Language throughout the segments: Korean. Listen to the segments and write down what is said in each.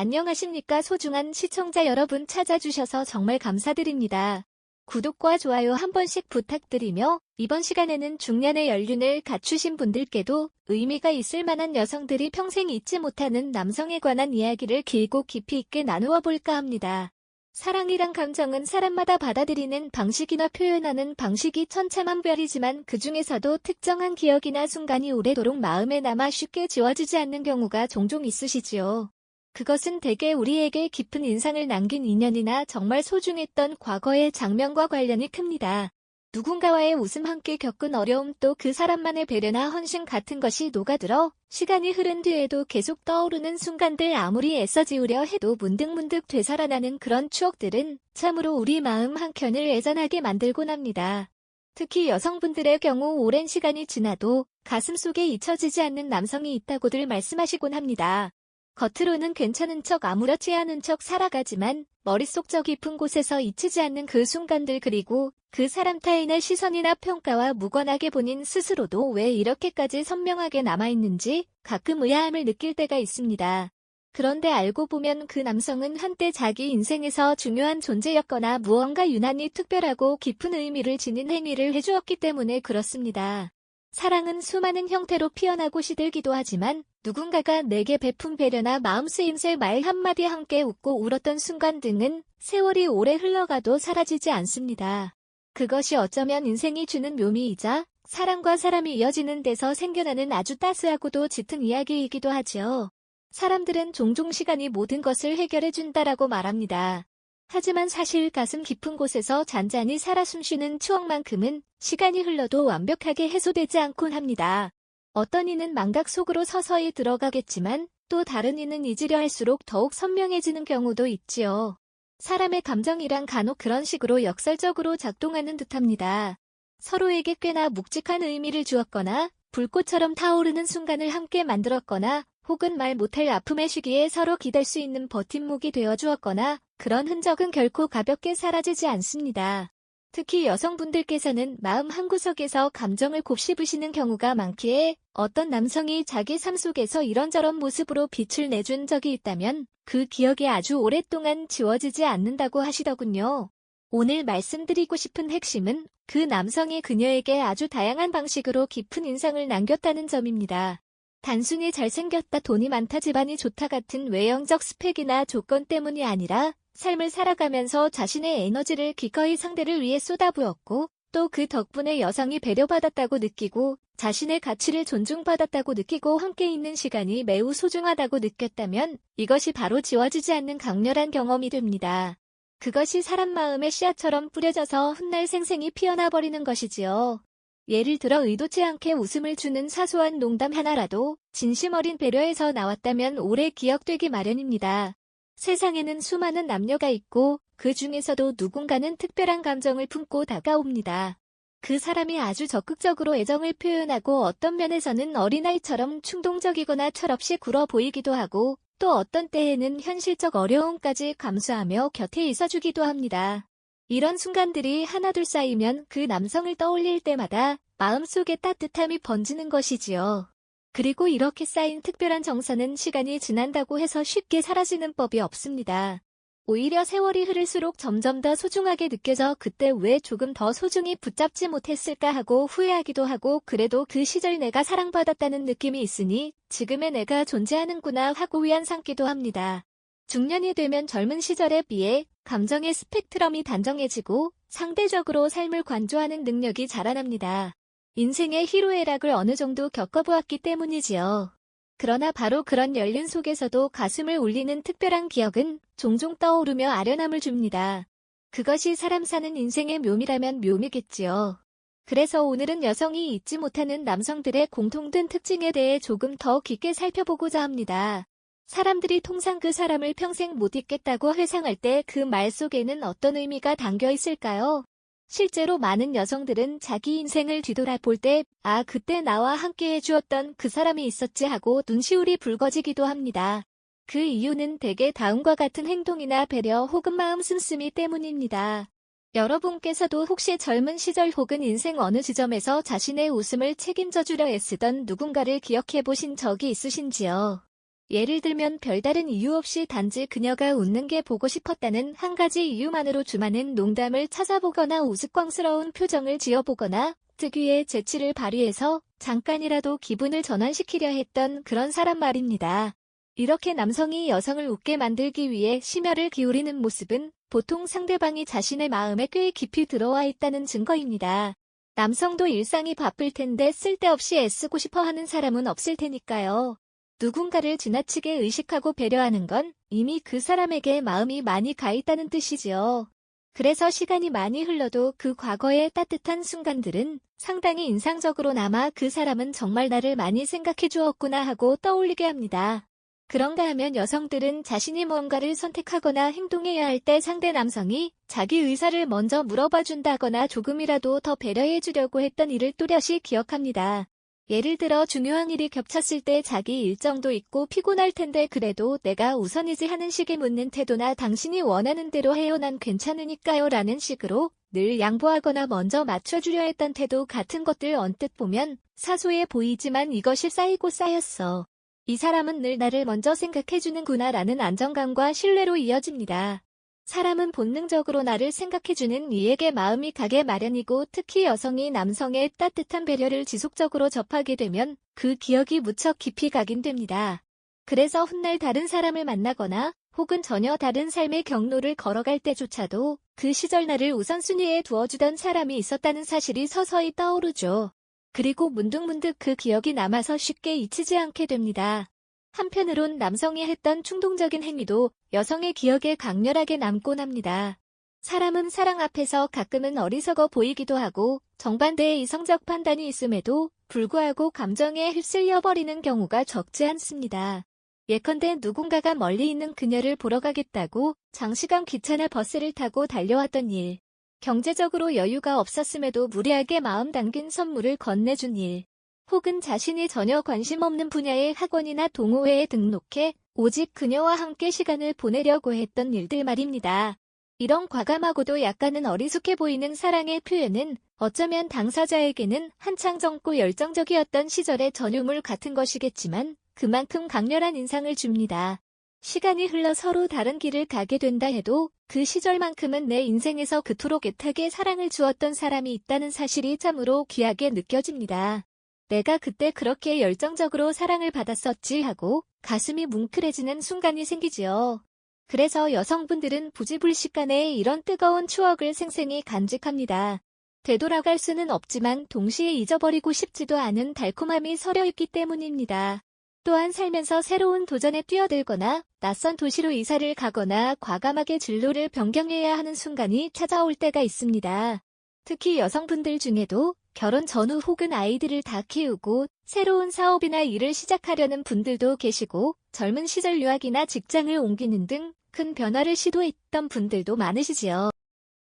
안녕하십니까 소중한 시청자 여러분 찾아주셔서 정말 감사드립니다. 구독과 좋아요 한 번씩 부탁드리며 이번 시간에는 중년의 연륜을 갖추신 분들께도 의미가 있을 만한 여성들이 평생 잊지 못하는 남성에 관한 이야기를 길고 깊이 있게 나누어 볼까 합니다. 사랑이란 감정은 사람마다 받아들이는 방식이나 표현하는 방식이 천차만별이지만 그 중에서도 특정한 기억이나 순간이 오래도록 마음에 남아 쉽게 지워지지 않는 경우가 종종 있으시지요. 그것은 대개 우리에게 깊은 인상을 남긴 인연이나 정말 소중했던 과거의 장면과 관련이 큽니다. 누군가와의 웃음 함께 겪은 어려움 또 그 사람만의 배려나 헌신 같은 것이 녹아들어 시간이 흐른 뒤에도 계속 떠오르는 순간들 아무리 애써 지우려 해도 문득문득 되살아나는 그런 추억들은 참으로 우리 마음 한켠을 애잔하게 만들곤 합니다. 특히 여성분들의 경우 오랜 시간이 지나도 가슴속에 잊혀지지 않는 남성이 있다고들 말씀하시곤 합니다. 겉으로는 괜찮은 척 아무렇지 않은 척 살아가지만 머릿속 저 깊은 곳에서 잊히지 않는 그 순간들 그리고 그 사람 타인의 시선이나 평가와 무관하게 본인 스스로도 왜 이렇게까지 선명하게 남아있는지 가끔 의아함을 느낄 때가 있습니다. 그런데 알고 보면 그 남성은 한때 자기 인생에서 중요한 존재였거나 무언가 유난히 특별하고 깊은 의미를 지닌 행위를 해주었기 때문에 그렇습니다. 사랑은 수많은 형태로 피어나고 시들기도 하지만 누군가가 내게 베푼 배려나 마음 쓰임새 말 한마디 함께 웃고 울었던 순간 등은 세월이 오래 흘러가도 사라지지 않습니다. 그것이 어쩌면 인생이 주는 묘미이자 사람과 사람이 이어지는 데서 생겨나는 아주 따스하고도 짙은 이야기이기도 하지요. 사람들은 종종 시간이 모든 것을 해결해준다라고 말합니다. 하지만 사실 가슴 깊은 곳에서 잔잔히 살아 숨쉬는 추억만큼은 시간이 흘러도 완벽하게 해소되지 않곤 합니다. 어떤 이는 망각 속으로 서서히 들어가겠지만 또 다른 이는 잊으려 할수록 더욱 선명해지는 경우도 있지요. 사람의 감정이란 간혹 그런 식으로 역설적으로 작동하는 듯합니다. 서로에게 꽤나 묵직한 의미를 주었거나 불꽃처럼 타오르는 순간을 함께 만들었거나 혹은 말 못할 아픔의 시기에 서로 기댈 수 있는 버팀목이 되어주었거나 그런 흔적은 결코 가볍게 사라지지 않습니다. 특히 여성분들께서는 마음 한구석에서 감정을 곱씹으시는 경우가 많기에 어떤 남성이 자기 삶 속에서 이런저런 모습으로 빛을 내준 적이 있다면 그 기억이 아주 오랫동안 지워지지 않는다고 하시더군요. 오늘 말씀드리고 싶은 핵심은 그 남성이 그녀에게 아주 다양한 방식으로 깊은 인상을 남겼다는 점입니다. 단순히 잘생겼다, 돈이 많다, 집안이 좋다 같은 외형적 스펙이나 조건 때문이 아니라 삶을 살아가면서 자신의 에너지를 기꺼이 상대를 위해 쏟아부었고 또 그 덕분에 여성이 배려받았다고 느끼고 자신의 가치를 존중받았다고 느끼고 함께 있는 시간이 매우 소중하다고 느꼈다면 이것이 바로 지워지지 않는 강렬한 경험이 됩니다. 그것이 사람 마음의 씨앗처럼 뿌려져서 훗날 생생히 피어나버리는 것이지요. 예를 들어 의도치 않게 웃음을 주는 사소한 농담 하나라도 진심 어린 배려에서 나왔다면 오래 기억되기 마련입니다. 세상에는 수많은 남녀가 있고 그 중에서도 누군가는 특별한 감정을 품고 다가옵니다. 그 사람이 아주 적극적으로 애정을 표현하고 어떤 면에서는 어린아이처럼 충동적이거나 철없이 굴어 보이기도 하고 또 어떤 때에는 현실적 어려움까지 감수하며 곁에 있어주기도 합니다. 이런 순간들이 하나둘 쌓이면 그 남성을 떠올릴 때마다 마음속에 따뜻함이 번지는 것이지요. 그리고 이렇게 쌓인 특별한 정서는 시간이 지난다고 해서 쉽게 사라지는 법이 없습니다. 오히려 세월이 흐를수록 점점 더 소중하게 느껴져 그때 왜 조금 더 소중히 붙잡지 못했을까 하고 후회하기도 하고 그래도 그 시절 내가 사랑받았다는 느낌이 있으니 지금의 내가 존재하는구나 하고 위안 삼기도 합니다. 중년이 되면 젊은 시절에 비해 감정의 스펙트럼이 단정해지고 상대적으로 삶을 관조하는 능력이 자라납니다. 인생의 희로애락을 어느 정도 겪어보았기 때문이지요. 그러나 바로 그런 연륜 속에서도 가슴을 울리는 특별한 기억은 종종 떠오르며 아련함을 줍니다. 그것이 사람 사는 인생의 묘미라면 묘미겠지요. 그래서 오늘은 여성이 잊지 못하는 남성들의 공통된 특징에 대해 조금 더 깊게 살펴보고자 합니다. 사람들이 통상 그 사람을 평생 못 잊겠다고 회상할 때 그 말 속에는 어떤 의미가 담겨 있을까요? 실제로 많은 여성들은 자기 인생을 뒤돌아볼 때 아, 그때 나와 함께 해주었던 그 사람이 있었지 하고 눈시울이 붉어지기도 합니다. 그 이유는 대개 다음과 같은 행동이나 배려 혹은 마음 씀씀이 때문입니다. 여러분께서도 혹시 젊은 시절 혹은 인생 어느 지점에서 자신의 웃음을 책임져 주려 애쓰던 누군가를 기억해 보신 적이 있으신지요? 예를 들면 별다른 이유 없이 단지 그녀가 웃는 게 보고 싶었다는 한 가지 이유만으로 주많은 농담을 찾아보거나 우스꽝스러운 표정을 지어보거나 특유의 재치를 발휘해서 잠깐이라도 기분을 전환시키려 했던 그런 사람 말입니다. 이렇게 남성이 여성을 웃게 만들기 위해 심혈을 기울이는 모습은 보통 상대방이 자신의 마음에 꽤 깊이 들어와 있다는 증거입니다. 남성도 일상이 바쁠 텐데 쓸데없이 애쓰고 싶어 하는 사람은 없을 테니까요. 누군가를 지나치게 의식하고 배려하는 건 이미 그 사람에게 마음이 많이 가 있다는 뜻이지요. 그래서 시간이 많이 흘러도 그 과거의 따뜻한 순간들은 상당히 인상적으로 남아 그 사람은 정말 나를 많이 생각해 주었구나 하고 떠올리게 합니다. 그런가 하면 여성들은 자신이 무언가를 선택하거나 행동해야 할 때 상대 남성이 자기 의사를 먼저 물어봐 준다거나 조금이라도 더 배려해 주려고 했던 일을 또렷이 기억합니다. 예를 들어 중요한 일이 겹쳤을 때 자기 일정도 있고 피곤할 텐데 그래도 내가 우선이지 하는 식의 묻는 태도나 당신이 원하는 대로 해요 난 괜찮으니까요 라는 식으로 늘 양보하거나 먼저 맞춰주려 했던 태도 같은 것들 언뜻 보면 사소해 보이지만 이것이 쌓이고 쌓였어. 이 사람은 늘 나를 먼저 생각해주는구나 라는 안정감과 신뢰로 이어집니다. 사람은 본능적으로 나를 생각해주는 이에게 마음이 가게 마련이고 특히 여성이 남성의 따뜻한 배려를 지속적으로 접하게 되면 그 기억이 무척 깊이 각인됩니다. 그래서 훗날 다른 사람을 만나거나 혹은 전혀 다른 삶의 경로를 걸어갈 때조차도 그 시절 나를 우선순위에 두어주던 사람이 있었다는 사실이 서서히 떠오르죠. 그리고 문득문득 그 기억이 남아서 쉽게 잊히지 않게 됩니다. 한편으론 남성이 했던 충동적인 행위도 여성의 기억에 강렬하게 남곤 합니다. 사람은 사랑 앞에서 가끔은 어리석어 보이기도 하고 정반대의 이성적 판단이 있음에도 불구하고 감정에 휩쓸려 버리는 경우가 적지 않습니다. 예컨대 누군가가 멀리 있는 그녀를 보러 가겠다고 장시간 기차나 버스를 타고 달려왔던 일. 경제적으로 여유가 없었음에도 무리하게 마음 담긴 선물을 건네준 일. 혹은 자신이 전혀 관심 없는 분야의 학원이나 동호회에 등록해 오직 그녀와 함께 시간을 보내려고 했던 일들 말입니다. 이런 과감하고도 약간은 어리숙해 보이는 사랑의 표현은 어쩌면 당사자에게는 한창 젊고 열정적이었던 시절의 전유물 같은 것이겠지만 그만큼 강렬한 인상을 줍니다. 시간이 흘러 서로 다른 길을 가게 된다 해도 그 시절만큼은 내 인생에서 그토록 애타게 사랑을 주었던 사람이 있다는 사실이 참으로 귀하게 느껴집니다. 내가 그때 그렇게 열정적으로 사랑을 받았었지 하고 가슴이 뭉클해지는 순간이 생기지요. 그래서 여성분들은 부지불식간에 이런 뜨거운 추억을 생생히 간직합니다. 되돌아갈 수는 없지만 동시에 잊어버리고 싶지도 않은 달콤함이 서려있기 때문입니다. 또한 살면서 새로운 도전에 뛰어들거나 낯선 도시로 이사를 가거나 과감하게 진로를 변경해야 하는 순간이 찾아올 때가 있습니다. 특히 여성분들 중에도 결혼 전후 혹은 아이들을 다 키우고 새로운 사업이나 일을 시작하려는 분들도 계시고 젊은 시절 유학이나 직장을 옮기는 등 큰 변화를 시도했던 분들도 많으시지요.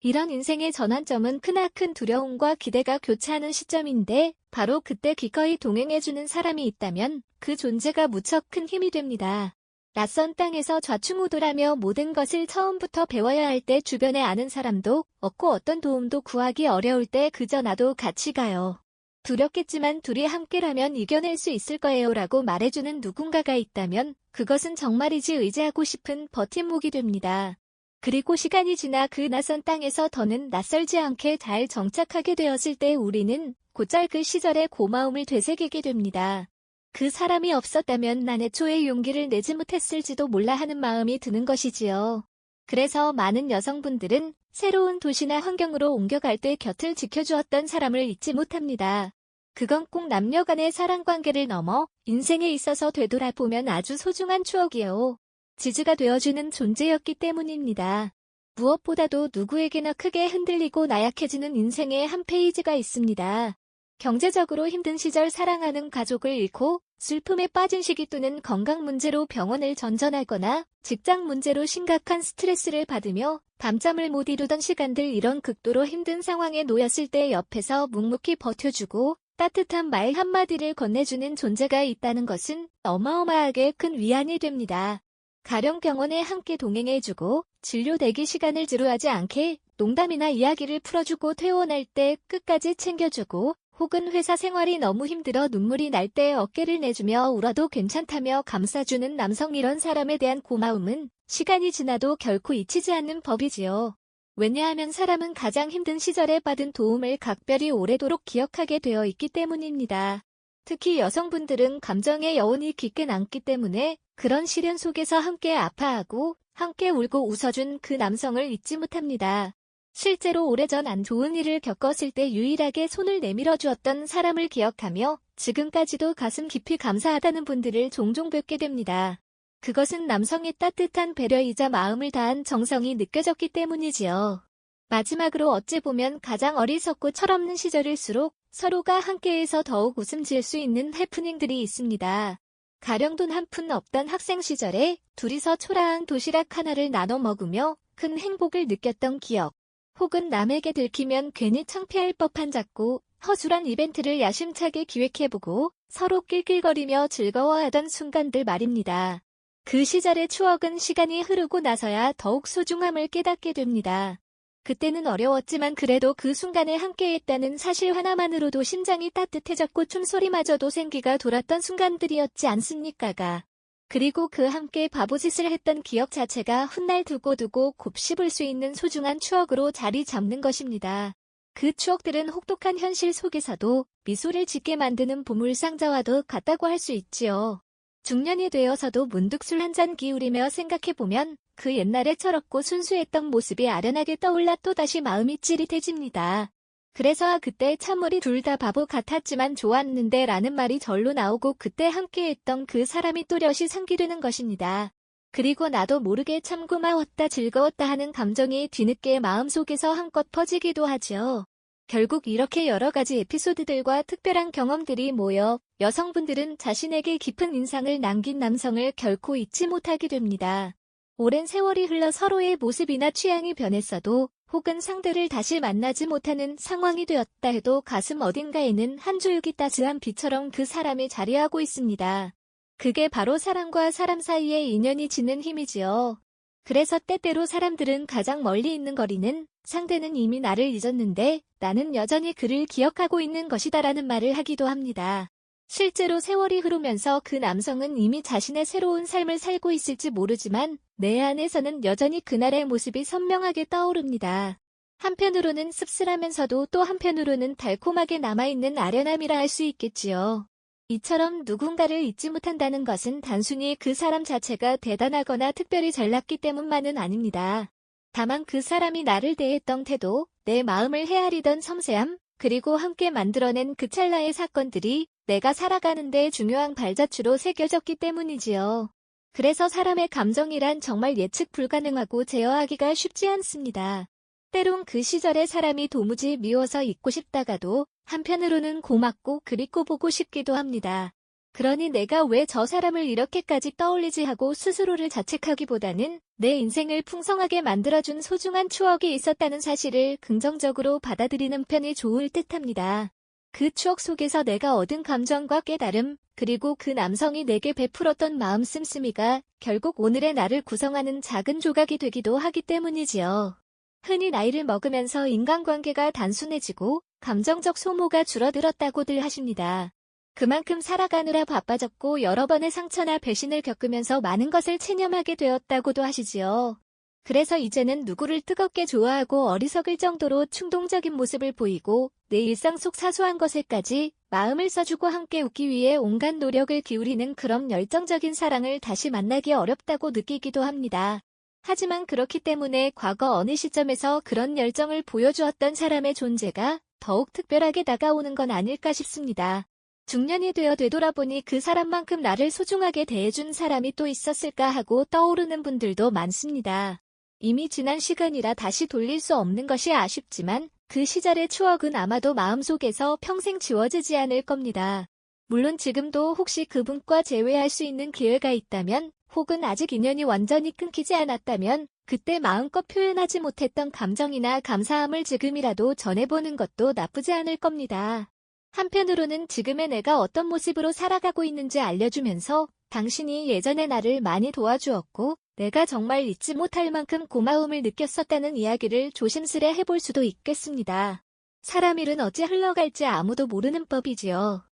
이런 인생의 전환점은 크나큰 두려움과 기대가 교차하는 시점인데 바로 그때 기꺼이 동행해주는 사람이 있다면 그 존재가 무척 큰 힘이 됩니다. 낯선 땅에서 좌충우돌하며 모든 것을 처음부터 배워야 할 때 주변에 아는 사람도 없고 어떤 도움도 구하기 어려울 때 그저 나도 같이 가요. 두렵겠지만 둘이 함께라면 이겨낼 수 있을 거예요 라고 말해주는 누군가가 있다면 그것은 정말이지 의지하고 싶은 버팀목이 됩니다. 그리고 시간이 지나 그 낯선 땅에서 더는 낯설지 않게 잘 정착하게 되었을 때 우리는 곧잘 그 시절의 고마움을 되새기게 됩니다. 그 사람이 없었다면 난 애초에 용기를 내지 못했을지도 몰라 하는 마음이 드는 것이지요. 그래서 많은 여성분들은 새로운 도시나 환경으로 옮겨갈 때 곁을 지켜주었던 사람을 잊지 못합니다. 그건 꼭 남녀 간의 사랑관계를 넘어 인생에 있어서 되돌아보면 아주 소중한 추억이요. 지지가 되어주는 존재였기 때문입니다. 무엇보다도 누구에게나 크게 흔들리고 나약해지는 인생의 한 페이지가 있습니다. 경제적으로 힘든 시절 사랑하는 가족을 잃고 슬픔에 빠진 시기 또는 건강 문제로 병원을 전전하거나 직장 문제로 심각한 스트레스를 받으며 밤잠을 못 이루던 시간들 이런 극도로 힘든 상황에 놓였을 때 옆에서 묵묵히 버텨주고 따뜻한 말 한마디를 건네주는 존재가 있다는 것은 어마어마하게 큰 위안이 됩니다. 가령 병원에 함께 동행해주고 진료 대기 시간을 지루하지 않게 농담이나 이야기를 풀어주고 퇴원할 때 끝까지 챙겨주고 혹은 회사 생활이 너무 힘들어 눈물이 날 때 어깨를 내주며 울어도 괜찮다며 감싸주는 남성, 이런 사람에 대한 고마움은 시간이 지나도 결코 잊히지 않는 법이지요. 왜냐하면 사람은 가장 힘든 시절에 받은 도움을 각별히 오래도록 기억하게 되어 있기 때문입니다. 특히 여성분들은 감정의 여운이 깊게 남기 때문에 그런 시련 속에서 함께 아파하고 함께 울고 웃어준 그 남성을 잊지 못합니다. 실제로 오래전 안 좋은 일을 겪었을 때 유일하게 손을 내밀어 주었던 사람을 기억하며 지금까지도 가슴 깊이 감사하다는 분들을 종종 뵙게 됩니다. 그것은 남성의 따뜻한 배려이자 마음을 다한 정성이 느껴졌기 때문이지요. 마지막으로 어찌 보면 가장 어리석고 철없는 시절일수록 서로가 함께해서 더욱 웃음 지을 수 있는 해프닝들이 있습니다. 가령 돈 한 푼 없던 학생 시절에 둘이서 초라한 도시락 하나를 나눠 먹으며 큰 행복을 느꼈던 기억. 혹은 남에게 들키면 괜히 창피할 법한 작고 허술한 이벤트를 야심차게 기획해보고 서로 낄낄거리며 즐거워하던 순간들 말입니다. 그 시절의 추억은 시간이 흐르고 나서야 더욱 소중함을 깨닫게 됩니다. 그때는 어려웠지만 그래도 그 순간에 함께했다는 사실 하나만으로도 심장이 따뜻해졌고 춤소리마저도 생기가 돌았던 순간들이었지 않습니까가. 그리고 그 함께 바보짓을 했던 기억 자체가 훗날 두고두고 곱씹을 수 있는 소중한 추억으로 자리 잡는 것입니다. 그 추억들은 혹독한 현실 속에서도 미소를 짓게 만드는 보물상자와도 같다고 할 수 있지요. 중년이 되어서도 문득 술 한 잔 기울이며 생각해보면 그 옛날에 철없고 순수했던 모습이 아련하게 떠올라 또다시 마음이 찌릿해집니다. 그래서 그때 참 우리 둘 다 바보 같았지만 좋았는데 라는 말이 절로 나오고 그때 함께했던 그 사람이 또렷이 상기되는 것입니다. 그리고 나도 모르게 참 고마웠다 즐거웠다 하는 감정이 뒤늦게 마음속에서 한껏 퍼지기도 하죠. 결국 이렇게 여러 가지 에피소드들과 특별한 경험들이 모여 여성분들은 자신에게 깊은 인상을 남긴 남성을 결코 잊지 못하게 됩니다. 오랜 세월이 흘러 서로의 모습이나 취향이 변했어도 혹은 상대를 다시 만나지 못하는 상황이 되었다 해도 가슴 어딘가에는 한 줄기 따스한 빛처럼 그 사람이 자리하고 있습니다. 그게 바로 사람과 사람 사이의 인연이 지는 힘이지요. 그래서 때때로 사람들은 가장 멀리 있는 거리는 상대는 이미 나를 잊었는데 나는 여전히 그를 기억하고 있는 것이다라는 말을 하기도 합니다. 실제로 세월이 흐르면서 그 남성은 이미 자신의 새로운 삶을 살고 있을지 모르지만 내 안에서는 여전히 그날의 모습이 선명하게 떠오릅니다. 한편으로는 씁쓸하면서도 또 한편으로는 달콤하게 남아있는 아련함이라 할 수 있겠지요. 이처럼 누군가를 잊지 못한다는 것은 단순히 그 사람 자체가 대단하거나 특별히 잘났기 때문만은 아닙니다. 다만 그 사람이 나를 대했던 태도, 내 마음을 헤아리던 섬세함, 그리고 함께 만들어낸 그 찰나의 사건들이 내가 살아가는 데 중요한 발자취로 새겨졌기 때문이지요. 그래서 사람의 감정이란 정말 예측 불가능하고 제어하기가 쉽지 않습니다. 때론 그 시절의 사람이 도무지 미워서 잊고 싶다가도 한편으로는 고맙고 그립고 보고 싶기도 합니다. 그러니 내가 왜 저 사람을 이렇게까지 떠올리지 하고 스스로를 자책하기보다는 내 인생을 풍성하게 만들어준 소중한 추억이 있었다는 사실을 긍정적으로 받아들이는 편이 좋을 듯합니다. 그 추억 속에서 내가 얻은 감정과 깨달음, 그리고 그 남성이 내게 베풀었던 마음 씀씀이가 결국 오늘의 나를 구성하는 작은 조각이 되기도 하기 때문이지요. 흔히 나이를 먹으면서 인간관계가 단순해지고 감정적 소모가 줄어들었다고들 하십니다. 그만큼 살아가느라 바빠졌고 여러 번의 상처나 배신을 겪으면서 많은 것을 체념하게 되었다고도 하시지요. 그래서 이제는 누구를 뜨겁게 좋아하고 어리석을 정도로 충동적인 모습을 보이고 내 일상 속 사소한 것에까지 마음을 써주고 함께 웃기 위해 온갖 노력을 기울이는 그런 열정적인 사랑을 다시 만나기 어렵다고 느끼기도 합니다. 하지만 그렇기 때문에 과거 어느 시점에서 그런 열정을 보여주었던 사람의 존재가 더욱 특별하게 다가오는 건 아닐까 싶습니다. 중년이 되어 되돌아보니 그 사람만큼 나를 소중하게 대해준 사람이 또 있었을까 하고 떠오르는 분들도 많습니다. 이미 지난 시간이라 다시 돌릴 수 없는 것이 아쉽지만 그 시절의 추억은 아마도 마음속에서 평생 지워지지 않을 겁니다. 물론 지금도 혹시 그분과 재회할 수 있는 기회가 있다면 혹은 아직 인연이 완전히 끊기지 않았다면 그때 마음껏 표현하지 못했던 감정이나 감사함을 지금이라도 전해보는 것도 나쁘지 않을 겁니다. 한편으로는 지금의 내가 어떤 모습으로 살아가고 있는지 알려주면서 당신이 예전의 나를 많이 도와주었고 내가 정말 잊지 못할 만큼 고마움을 느꼈었다는 이야기를 조심스레 해볼 수도 있겠습니다. 사람 일은 어찌 흘러갈지 아무도 모르는 법이지요.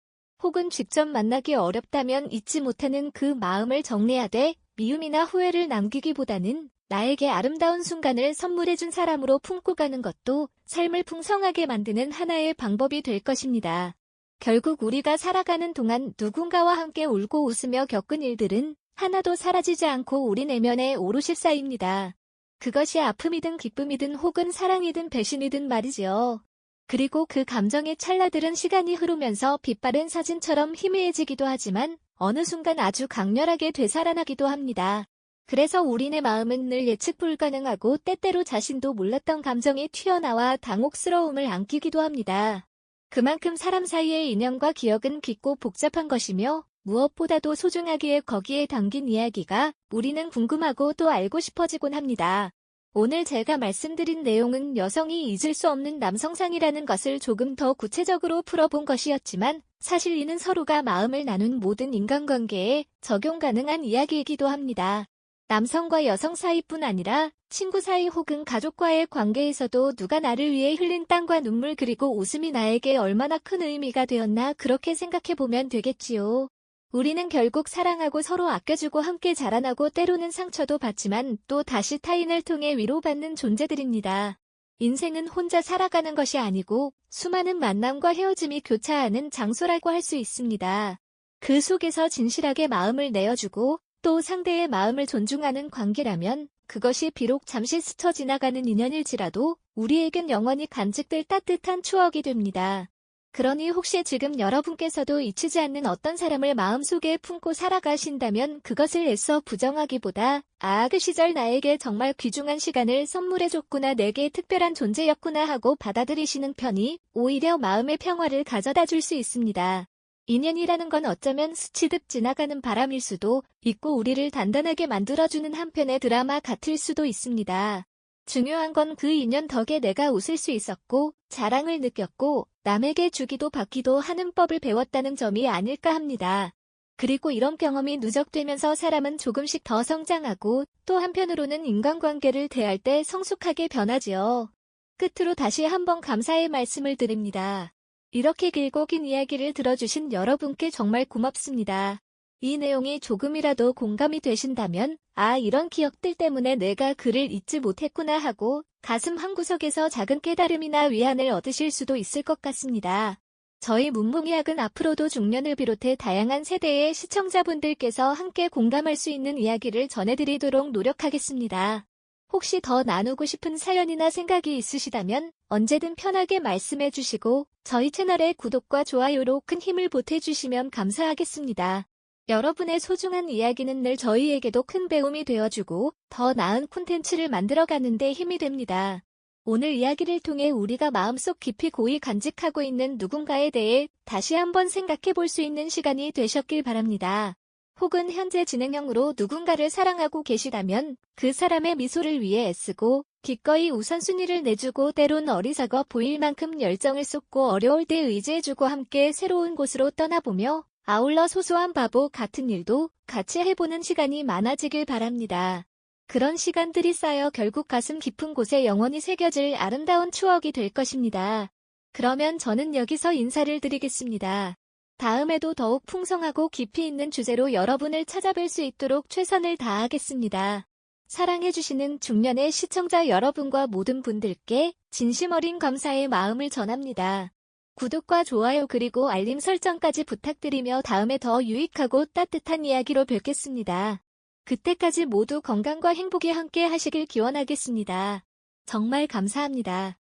혹은 직접 만나기 어렵다면 잊지 못하는 그 마음을 정리하되 미움이나 후회를 남기기보다는 나에게 아름다운 순간을 선물해준 사람으로 품고 가는 것도 삶을 풍성하게 만드는 하나의 방법이 될 것입니다. 결국 우리가 살아가는 동안 누군가와 함께 울고 웃으며 겪은 일들은 하나도 사라지지 않고 우리 내면에 오롯이 쌓입니다. 그것이 아픔이든 기쁨이든 혹은 사랑이든 배신이든 말이지요. 그리고 그 감정의 찰나들은 시간이 흐르면서 빛바랜 사진처럼 희미해지기도 하지만 어느 순간 아주 강렬하게 되살아나기도 합니다. 그래서 우리네 마음은 늘 예측 불가능하고 때때로 자신도 몰랐던 감정이 튀어나와 당혹스러움을 안기기도 합니다. 그만큼 사람 사이의 인연과 기억은 깊고 복잡한 것이며 무엇보다도 소중하기에 거기에 담긴 이야기가 우리는 궁금하고 또 알고 싶어지곤 합니다. 오늘 제가 말씀드린 내용은 여성이 잊을 수 없는 남성상이라는 것을 조금 더 구체적으로 풀어본 것이었지만 사실 이는 서로가 마음을 나눈 모든 인간관계에 적용 가능한 이야기이기도 합니다. 남성과 여성 사이뿐 아니라 친구 사이 혹은 가족과의 관계에서도 누가 나를 위해 흘린 땀과 눈물 그리고 웃음이 나에게 얼마나 큰 의미가 되었나 그렇게 생각해보면 되겠지요. 우리는 결국 사랑하고 서로 아껴주고 함께 자라나고 때로는 상처도 받지만 또 다시 타인을 통해 위로받는 존재들입니다. 인생은 혼자 살아가는 것이 아니고 수많은 만남과 헤어짐이 교차하는 장소라고 할 수 있습니다. 그 속에서 진실하게 마음을 내어주고 또 상대의 마음을 존중하는 관계라면 그것이 비록 잠시 스쳐 지나가는 인연일지라도 우리에겐 영원히 간직될 따뜻한 추억이 됩니다. 그러니 혹시 지금 여러분께서도 잊히지 않는 어떤 사람을 마음속에 품고 살아가신다면 그것을 애써 부정하기보다 그 시절 나에게 정말 귀중한 시간을 선물해줬구나 내게 특별한 존재였구나 하고 받아들이시는 편이 오히려 마음의 평화를 가져다 줄 수 있습니다. 인연이라는 건 어쩌면 스치듯 지나가는 바람일 수도 있고 우리를 단단하게 만들어주는 한편의 드라마 같을 수도 있습니다. 중요한 건 그 인연 덕에 내가 웃을 수 있었고 자랑을 느꼈고 남에게 주기도 받기도 하는 법을 배웠다는 점이 아닐까 합니다. 그리고 이런 경험이 누적되면서 사람은 조금씩 더 성장하고 또 한편으로는 인간관계를 대할 때 성숙하게 변하지요. 끝으로 다시 한번 감사의 말씀을 드립니다. 이렇게 길고 긴 이야기를 들어주신 여러분께 정말 고맙습니다. 이 내용이 조금이라도 공감이 되신다면 이런 기억들 때문에 내가 그를 잊지 못했구나 하고 가슴 한구석에서 작은 깨달음이나 위안을 얻으실 수도 있을 것 같습니다. 저희 문몽이학은 앞으로도 중년을 비롯해 다양한 세대의 시청자분들께서 함께 공감할 수 있는 이야기를 전해드리도록 노력하겠습니다. 혹시 더 나누고 싶은 사연이나 생각이 있으시다면 언제든 편하게 말씀해 주시고 저희 채널의 구독과 좋아요로 큰 힘을 보태주시면 감사하겠습니다. 여러분의 소중한 이야기는 늘 저희에게도 큰 배움이 되어주고 더 나은 콘텐츠를 만들어가는 데 힘이 됩니다. 오늘 이야기를 통해 우리가 마음속 깊이 고이 간직하고 있는 누군가에 대해 다시 한번 생각해 볼 수 있는 시간이 되셨길 바랍니다. 혹은 현재 진행형으로 누군가를 사랑하고 계시다면 그 사람의 미소를 위해 애쓰고 기꺼이 우선순위를 내주고 때론 어리석어 보일 만큼 열정을 쏟고 어려울 때 의지해주고 함께 새로운 곳으로 떠나보며 아울러 소소한 바보 같은 일도 같이 해보는 시간이 많아지길 바랍니다. 그런 시간들이 쌓여 결국 가슴 깊은 곳에 영원히 새겨질 아름다운 추억이 될 것입니다. 그러면 저는 여기서 인사를 드리겠습니다. 다음에도 더욱 풍성하고 깊이 있는 주제로 여러분을 찾아뵐 수 있도록 최선을 다하겠습니다. 사랑해주시는 중년의 시청자 여러분과 모든 분들께 진심 어린 감사의 마음을 전합니다. 구독과 좋아요 그리고 알림 설정까지 부탁드리며 다음에 더 유익하고 따뜻한 이야기로 뵙겠습니다. 그때까지 모두 건강과 행복이 함께 하시길 기원하겠습니다. 정말 감사합니다.